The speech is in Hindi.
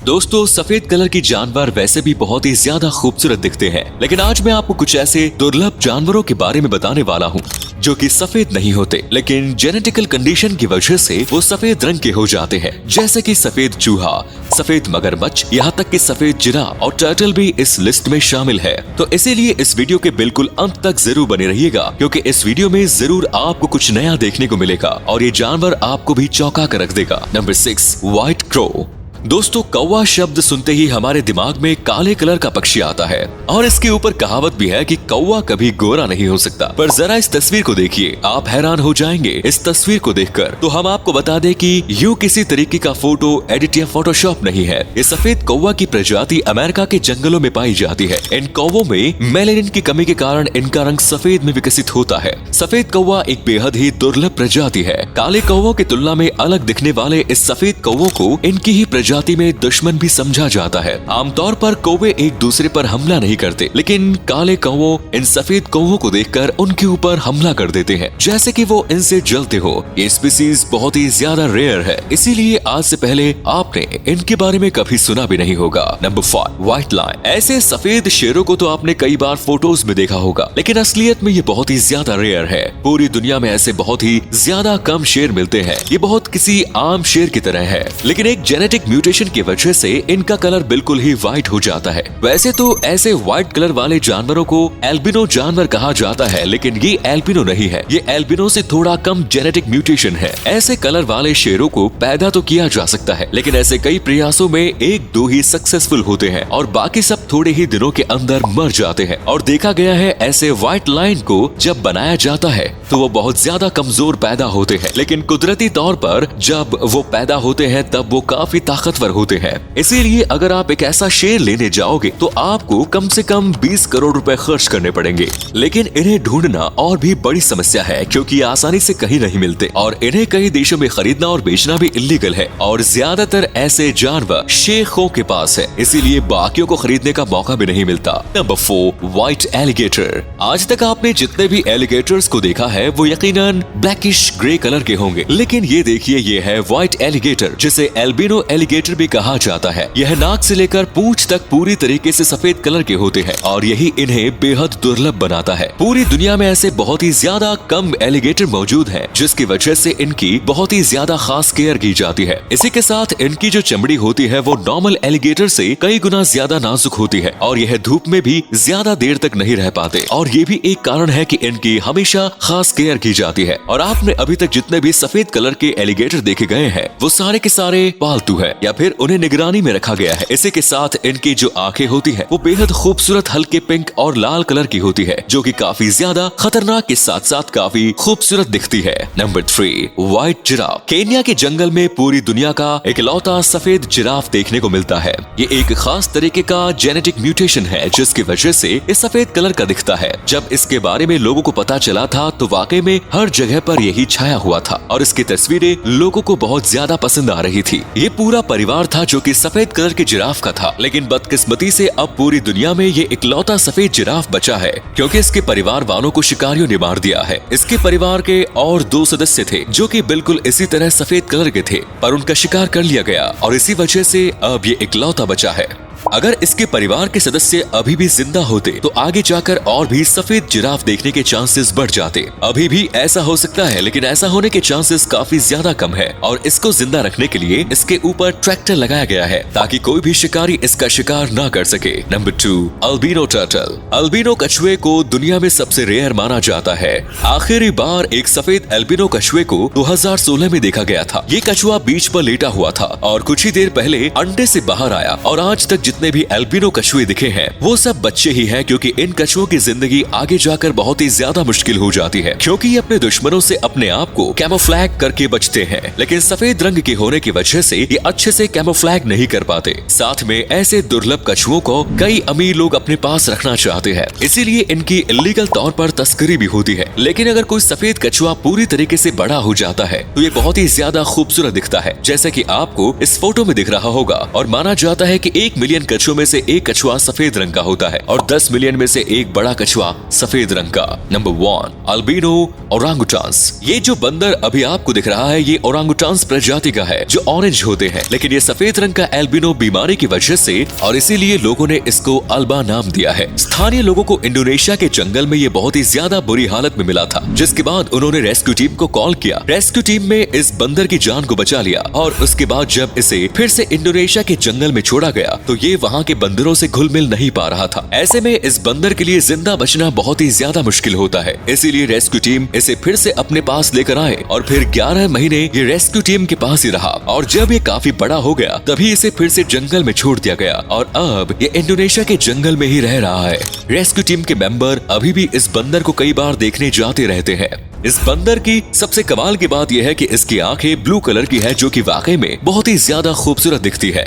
दोस्तों, सफेद कलर की जानवर वैसे भी बहुत ही ज्यादा खूबसूरत दिखते हैं, लेकिन आज मैं आपको कुछ ऐसे दुर्लभ जानवरों के बारे में बताने वाला हूँ जो कि सफेद नहीं होते, लेकिन जेनेटिकल कंडीशन की वजह से वो सफेद रंग के हो जाते हैं। जैसे कि सफेद चूहा, सफेद मगरमच्छ, यहाँ तक कि सफेद जिराफ और टर्टल भी इस लिस्ट में शामिल है। तो इसीलिए इस वीडियो के बिल्कुल अंत तक जरूर बने रहिएगा, क्योंकि इस वीडियो में जरूर आपको कुछ नया देखने को मिलेगा और ये जानवर आपको भी चौंका कर रख देगा। Number 6, white crow. दोस्तों, कौवा शब्द सुनते ही हमारे दिमाग में काले कलर का पक्षी आता है और इसके ऊपर कहावत भी है कि कौवा कभी गोरा नहीं हो सकता। पर जरा इस तस्वीर को देखिए, आप हैरान हो जाएंगे इस तस्वीर को देखकर। तो हम आपको बता दें कि यूं किसी तरीके का फोटो एडिट या फोटोशॉप नहीं है। ये सफेद कौवा की प्रजाति अमेरिका के जंगलों में पाई जाती है। इन कौवों में मेलेनिन की कमी के कारण इनका रंग सफेद में विकसित होता है। सफेद कौवा एक बेहद ही दुर्लभ प्रजाति है। काले कौवों की तुलना में अलग दिखने वाले इस सफेद कौवों को इनकी ही प्रजाति में दुश्मन भी समझा जाता है। आमतौर पर कौवे एक दूसरे पर हमला नहीं करते, लेकिन काले कौवों इन सफेद कौवों को देखकर उनके ऊपर हमला कर देते हैं, जैसे कि वो इनसे जलते हो। ये स्पीसीज बहुत ही ज्यादा रेयर है, इसीलिए आज से पहले आपने इनके बारे में कभी सुना भी नहीं होगा। Number 5, white lion. ऐसे सफेद शेरों को तो आपने कई बार फोटोज में देखा होगा, लेकिन असलियत में ये बहुत ही ज्यादा रेयर है। पूरी दुनिया में ऐसे बहुत ही ज्यादा कम शेर मिलते हैं। ये बहुत किसी आम शेर की तरह है, लेकिन एक जेनेटिक म्यूटेशन की वजह से इनका कलर बिल्कुल ही व्हाइट हो जाता है। वैसे तो ऐसे व्हाइट कलर वाले जानवरों को एल्बिनो जानवर कहा जाता है, लेकिन ये एल्बिनो नहीं है। ये एल्बिनो से थोड़ा कम जेनेटिक म्यूटेशन है। ऐसे कलर वाले शेरों को पैदा तो किया जा सकता है, लेकिन ऐसे कई प्रयासों में 1-2 ही सक्सेसफुल होते हैं और बाकी सब थोड़े ही दिनों के अंदर मर जाते हैं। और देखा गया है ऐसे व्हाइट लायन को जब बनाया जाता है तो वो बहुत ज्यादा कमजोर पैदा होते हैं, लेकिन कुदरती तौर पर जब वो पैदा होते हैं तब वो काफी ताकतवर होते हैं। इसीलिए अगर आप एक ऐसा शेर लेने जाओगे तो आपको कम से कम 20 करोड़ रुपए खर्च करने पड़ेंगे। लेकिन इन्हें ढूंढना और भी बड़ी समस्या है, क्योंकि आसानी से कहीं नहीं मिलते और इन्हें कई देशों में खरीदना और बेचना भी इल्लीगल है। और ज्यादातर ऐसे जानवर शेखों के पास है, इसीलिए बाकियों को खरीदने का मौका भी नहीं मिलता। Number 4, white alligator. आज तक आपने जितने भी एलिगेटर्स को देखा है वो यकीनन ब्लैकिश ग्रे कलर के होंगे, लेकिन ये देखिए, ये है व्हाइट एलिगेटर, जिसे एल्बिनो एलिगेटर भी कहा जाता है। यह नाक से लेकर पूंछ तक पूरी तरीके से सफेद कलर के होते हैं और यही इन्हें बेहद दुर्लभ बनाता है। पूरी दुनिया में ऐसे बहुत ही ज्यादा कम एलिगेटर मौजूद हैं, जिसकी वजह से इनकी बहुत ही ज्यादा खास केयर की जाती है। इसी के साथ इनकी जो चमड़ी होती है वो नॉर्मल एलिगेटर से कई गुना ज्यादा नाजुक होती है और यह धूप में भी ज्यादा देर तक नहीं रह पाते। और ये भी एक कारण है कि इनकी हमेशा खास केयर की जाती है। और आपने अभी तक जितने भी सफेद कलर के एलिगेटर देखे गए हैं वो सारे के सारे पालतू है या फिर उन्हें निगरानी में रखा गया है। इसी के साथ इनकी जो आंखें होती है वो बेहद खूबसूरत हल्के पिंक और लाल कलर की होती है, जो कि काफी ज्यादा खतरनाक के साथ साथ काफी खूबसूरत दिखती है। Number 3, white giraffe. केन्या के जंगल में पूरी दुनिया का इकलौता सफेद जिराफ देखने को मिलता है। ये एक खास तरीके का जेनेटिक म्यूटेशन है, जिसकी वजह से ये सफेद कलर का दिखता है। जब इसके बारे में लोगों को पता चला था तो वाकई में हर जगह पर यही छाया हुआ था और इसकी तस्वीरें लोगों को बहुत ज्यादा पसंद आ रही थी। ये पूरा परिवार था जो कि सफेद कलर के जिराफ का था, लेकिन बदकिस्मती से अब पूरी दुनिया में ये इकलौता सफेद जिराफ बचा है, क्योंकि इसके परिवार वालों को शिकारियों ने मार दिया है। इसके परिवार के और 2 सदस्य थे जो कि बिल्कुल इसी तरह सफेद कलर के थे, पर उनका शिकार कर लिया गया और इसी वजह से अब ये इकलौता बचा है। अगर इसके परिवार के सदस्य अभी भी जिंदा होते तो आगे जाकर और भी सफेद जिराफ देखने के चांसेस बढ़ जाते। अभी भी ऐसा हो सकता है, लेकिन ऐसा होने के चांसेस काफी ज्यादा कम है और इसको जिंदा रखने के लिए इसके ऊपर ट्रैक्टर लगाया गया है ताकि कोई भी शिकारी इसका शिकार ना कर सके। Number 2, albino turtle. अल्बिनो कछुए को दुनिया में सबसे रेयर माना जाता है। आखिरी बार एक सफेद अल्बिनो कछुए को 2016 में देखा गया था। ये कछुआ बीच पर लेटा हुआ था और कुछ ही देर पहले अंडे से बाहर आया और आज तक जितने भी एल्बिनो कछुए दिखे हैं वो सब बच्चे ही हैं, क्योंकि इन कछुओं की जिंदगी आगे जाकर बहुत ही ज्यादा मुश्किल हो जाती है, क्योंकि ये अपने दुश्मनों से अपने आप को कैमोफ्लैग करके बचते हैं। लेकिन सफेद रंग के होने की वजह से ये अच्छे से कैमोफ्लैग नहीं कर पाते। साथ में ऐसे दुर्लभ कछुओं को कई अमीर लोग अपने पास रखना चाहते हैं, इसीलिए इनकी इलीगल तौर पर तस्करी भी होती है। लेकिन अगर कोई सफेद कछुआ पूरी तरीके से बड़ा हो जाता है तो ये बहुत ही ज्यादा खूबसूरत दिखता है, जैसे कि आपको इस फोटो में दिख रहा होगा। और माना जाता है कि 1 मिलियन कछुओं में से एक कछुआ सफेद रंग का होता है और 10 मिलियन में से एक बड़ा कछुआ सफेद रंग का। Number 1, albino orangutans. ये जो बंदर अभी आपको दिख रहा है ये ओरांगुटान्स प्रजाति का है जो ऑरेंज होते हैं, लेकिन ये सफेद रंग का एल्बिनो बीमारी की वजह से और इसीलिए लोगों ने इसको अल्बा नाम दिया है। स्थानीय लोगों को इंडोनेशिया के जंगल में ये बहुत ही ज्यादा बुरी हालत में मिला था, जिसके बाद उन्होंने रेस्क्यू टीम को कॉल किया। रेस्क्यू टीम में इस बंदर की जान को बचा लिया और उसके बाद जब इसे फिर से इंडोनेशिया के जंगल में छोड़ा गया तो ये वहाँ के बंदरों से घुल मिल नहीं पा रहा था। ऐसे में इस बंदर के लिए जिंदा बचना बहुत ही ज्यादा मुश्किल होता है, इसीलिए रेस्क्यू टीम इसे फिर से अपने पास लेकर आए और फिर 11 महीने ये रेस्क्यू टीम के पास ही रहा और जब ये काफी बड़ा हो गया तभी इसे फिर से जंगल में छोड़ दिया गया और अब ये इंडोनेशिया के जंगल में ही रह रहा है। रेस्क्यू टीम के मेंबर अभी भी इस बंदर को कई बार देखने जाते रहते हैं। इस बंदर की सबसे कमाल की बात यह है कि इसकी आंखें ब्लू कलर की है जो कि वाकई में बहुत ही ज्यादा खूबसूरत दिखती है।